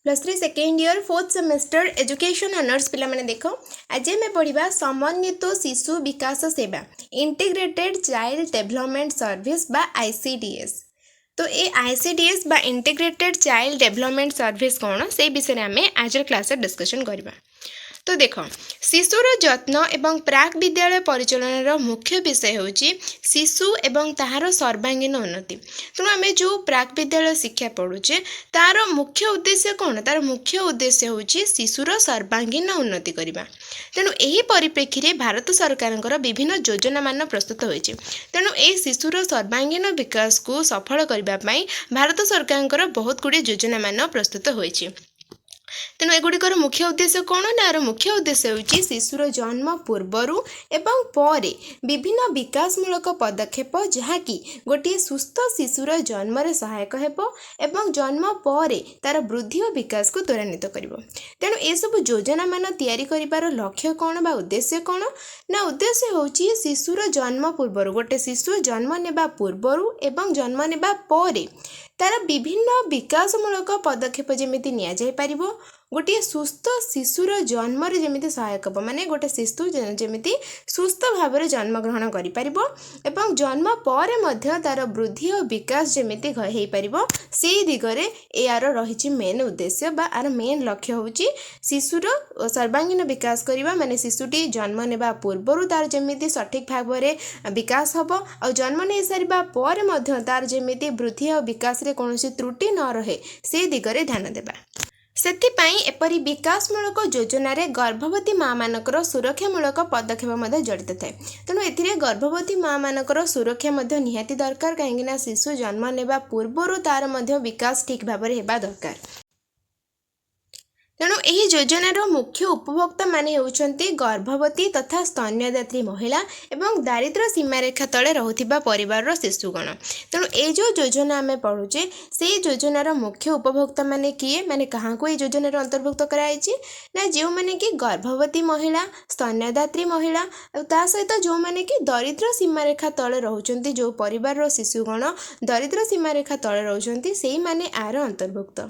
+3 second year 4th semester education honours पिला माने देखो आज आम पढ़ा समन्वित शिशु विकास सेवा इंटीग्रेटेड चाइल्ड डेवलपमेंट सर्विस बा ICDS। तो ये ICDS बा इंटीग्रेटेड चाइल्ड डेवलपमेंट सर्विस कौन से विषय आम आज क्लास डिस्कशन करवा। तो देख शिशुर जत्न एवं प्राक विद्यालय परिचालन मुख्य विषय होची शिशु एवं ताहार सर्वांगीन उन्नति। तेणु आम जो प्राक विद्यालय शिक्षा पढ़ुचे तार मुख्य उद्देश्य कौन, तार मुख्य उद्देश्य होची शिशुर सर्वांगीन उन्नति करवा। तेणु यही परिप्रेक्षी में भारत सरकार विभिन्न योजना मान प्रस्तुत होती। तेणु ये शिशुर सर्वांगीन विकास को सफल करने भारत सरकार बहुत गुड़े योजना मान प्रस्तुत होती। तेणु एगुड़िकर मुख्य उद्देश्य कौन ना मुख्य उद्देश्य होची शिशुर जन्म पूर्वरु एवं परे विभिन्न विकासमूलक पदक्षेप जहाँकि गोटे सुस्थ शिशुर जन्म सहायक हेबो एवं जन्म परे तार वृद्धि और विकास को त्वरान्वित करिवो। तेणु ए सब योजना मान तैयारी करिवार लक्ष्य कौन बा उद्देश्य कौन ना उद्देश्य होची शिशुर जन्म पूर्वरु गोटे शिशु जन्म नेबा पूर्वरु एवं जन्म नेबा परे तार विभिन्न विकासमूलक पदक्षेप जमिति निया जाय परिबो। गोटे सुस्थ शिशुर जन्म जमिति सहायक हे माने गोटे शिशु जमिति सुस्थ भाव में जन्म ग्रहण करि परिबो एवं जन्म पर मध्य तार वृद्धि और विकास जमिति हो परिबो से दिगरे यार रही मेन उद्देश्य बा आर मेन लक्ष्य होची शिशुर सर्वांगीन विकास करबा। माने शिशुटी जन्म नेबा पूर्वरु तार जमिति सठिक भाव में विकास हबो और जन्म नै सारिबा पर मध्य तार जमिति वृद्धि और विकास रे कोनोसी त्रुटि न रहे से दिगरे ध्यान देबा। सेथिपाई एपरी विकासमूलक योजन गर्भवती माँ मानकर सुरक्षामूलक पदक्षेप जड़ित थाए। तेणु ए गर्भवती माँ मानकर सुरक्षा निहाती दरकार कहीं शिशु जन्म नेबा पूर्वरु तार विकास ठीक भाव में हेबा दरकार। तेणु यही योजनार मुख्य उपभोक्ता माने होउछंती गर्भवती तथा स्तन्यदात्री महिला एवं दारिद्र्य सीमारेखा तले रहुथिबा परिवार शिशुगण। तेणु ये जो योजना आम पढ़ुचे से योजनार मुख्य उपभोक्ता माने किए माने कहाँ को ये योजनार अंतर्भुक्त कराई ना जो माने कि गर्भवती महिला स्तन्यदात्री महिला ता सहित जो माने कि दरिद्र सीमारेखा तले रहुछंती जो परिवार शिशुगण दरिद्र सीमारेखा तले रहुछंती सेही माने आर अंतर्भुक्त।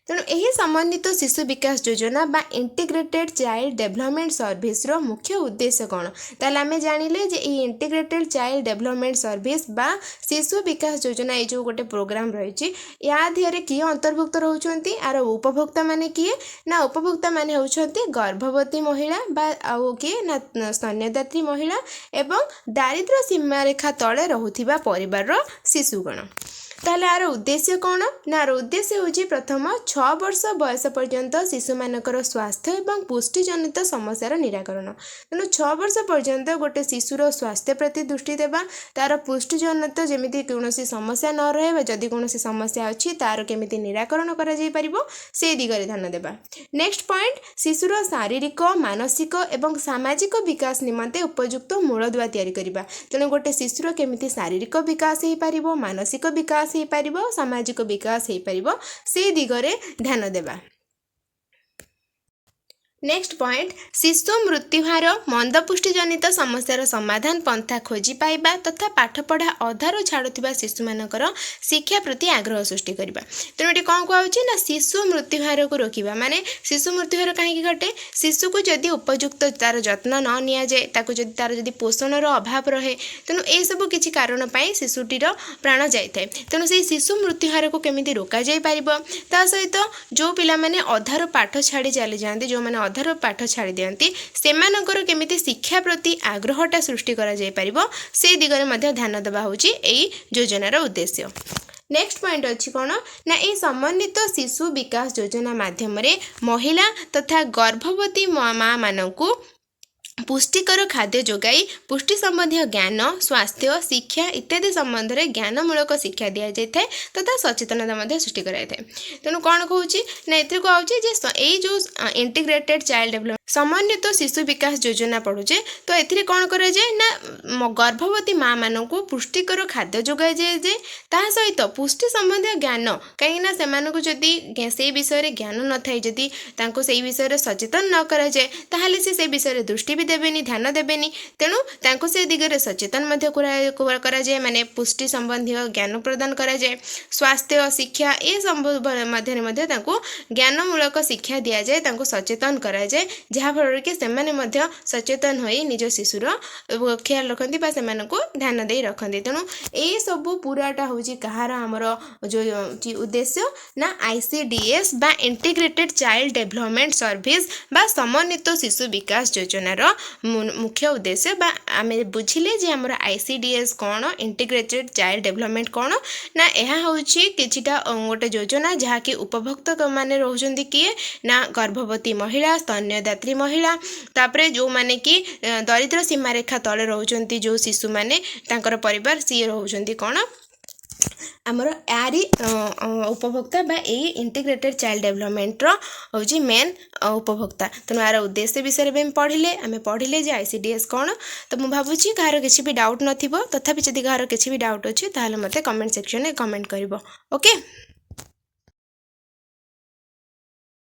तेणु यही समन्वित शिशु विकास योजना बा इंटीग्रेटेड चाइल्ड डेवलपमेंट सर्विस रो मुख्य उद्देश्य कौन ताले आमे जानिले जे ई इंटीग्रेटेड चाइल्ड डेवलपमेंट सर्विस बा शिशु विकास योजना ये जो गोटे प्रोग्राम रही या धिरे किए अंतर्भुक्त रहउछंती आर उपभोक्ता माने किए ना उपभोक्ता माने होउछंती गर्भवती महिला बा आउ किए ना स्तन्यदात्री महिला एवं दारिद्र्य सीमारेखा तले रहुथिबा परिवार रो शिशुगण। ताले आर उद्देश्य कौन ना आर उद्देश्य होची प्रथम 6 वर्ष बयस पर्यंत शिशु मानकर स्वास्थ्य एवं पुष्टि जनित समस्यार निराकरण। तेणु 6 वर्ष पर्यंत गोटे शिशुर स्वास्थ्य प्रति दृष्टि देवा तार पुष्टि जनित जमिति कौनसी समस्या न रहे जदि कौनसी समस्या अच्छी तार केमिति निराकरण करा जाय परिबो से दिगरे ध्यान देवा। नेक्स्ट पॉइंट शिशुर शारीरिक मानसिक एवं सामाजिक विकास निमंते उपयुक्त मूलदुआ तैयारी करिबा। तेणु गोटे शिशुर केमिति शारीरिक विकास हो पारिबो मानसिक विकास हो पारिबो सामाजिक विकास हो पारिबो से दिगरे ध्यान देवा। नेक्स्ट पॉइंट शिशु मृत्युहार मंदपुष्टि जनित समस्यार समाधान पंथा खोजी पाइबा तथा पाठपढ़ा अधारू छाड़ुवा शिशु मानकर शिक्षा प्रति आग्रह सृष्टि करबा। तेणु ये कौन कहुच्छे ना शिशु मृत्युहार को रोकवा। माने शिशु मृत्युहार कहीं घटे शिशु को जदि उपयुक्त तार जत्न न नि जाए तार जदि पोषणर अभाव रहे तेणु ये सब किसी कारण शिशुटीर प्राण जाए। तेणु से शिशु मृत्युहार को केमिति रोका जाय पारिबो ता सहित जो पिला माने अधारू पाठ छाड़ी चली जाते जो माने अधार पाठ छाड़ी दियंती सेमानकर केमिति शिक्षा प्रति आग्रहटा सृष्टि करा जाय परिबो से दिगरे मध्ये ध्यान देबा होची एई योजनार उद्देश्य। नेक्स्ट पॉइंट अच्छी कौन ना ये समन्वित शिशु विकास योजना माध्यम महिला तथा गर्भवती माँ मानकु पुष्टिकर खाद्य जोगाई पुष्टि संबंधी ज्ञान स्वास्थ्य शिक्षा इत्यादि संबंध में ज्ञानमूलक शिक्षा दि जाए तथा सचेतनता सृष्टि कराई। तेणु कौन कहूँ ना ये कहूँ जो इंटीग्रेटेड चाइल्ड डेवलपमेंट समन्वित शिशु विकास योजना पढ़ुचे तो ए कौन करे ना गर्भवती माँ मान को पुष्टिकर खाद्य जोगाई जाए जे ता सहित पुष्टि संबंधी ज्ञान कहीं से से विषय ज्ञान न थाए जदि से विषय सचेतन न करा जाए ताहले से विषय दृष्टि भी देवेनी ध्यान देवेनी तेणु से दिगरे सचेतन करा जाए माने पुष्टि संबंधी ज्ञान प्रदान करा जाए स्वास्थ्य शिक्षा ए मध्य ज्ञानमूलक शिक्षा दि जाए सचेतन करा जाए जहाँफल कि से सचेतन हो निज शिशुर ख्याल रखती ध्यान दे रखती तेणु ये सब पूराटा हूँ कहार आमर जो उद्देश्य ना ICDS बा इंटीग्रेटेड चाइल्ड डेवलपमेंट सर्विस बा समन्वित शिशु विकास योजनार मुख्य उद्देश्य बा आमे बुझिले जे हमर ICDS कौन इंटीग्रेटेड चाइल्ड डेवलपमेंट कौन ना यह हूँ किछिटा गोटे योजना जहाँकि उपभोक्त माने रोचंती किए ना गर्भवती महिला स्तन्यदात्री महिला तापरे जो माने कि दरिद्र सीमा रेखा तले रोचंती जो शिशु माने तांकर परिवार सी रोचंती कौन आमर यारी उपभोक्ता बा इंटीग्रेटेड चाइल्ड डेवलपमेंट हूँ मेन उपभोक्ता तेणु यार उद्देश्य विषय में आम पढ़िले जे ICDS कौन तो मुझे भावुँ कहार किसी भी डाउट नथिबो तथापि जदि कहार किसी भी डाउट अच्छे ताहले मते कमेंट सेक्शन में कमेंट करिवो ओके।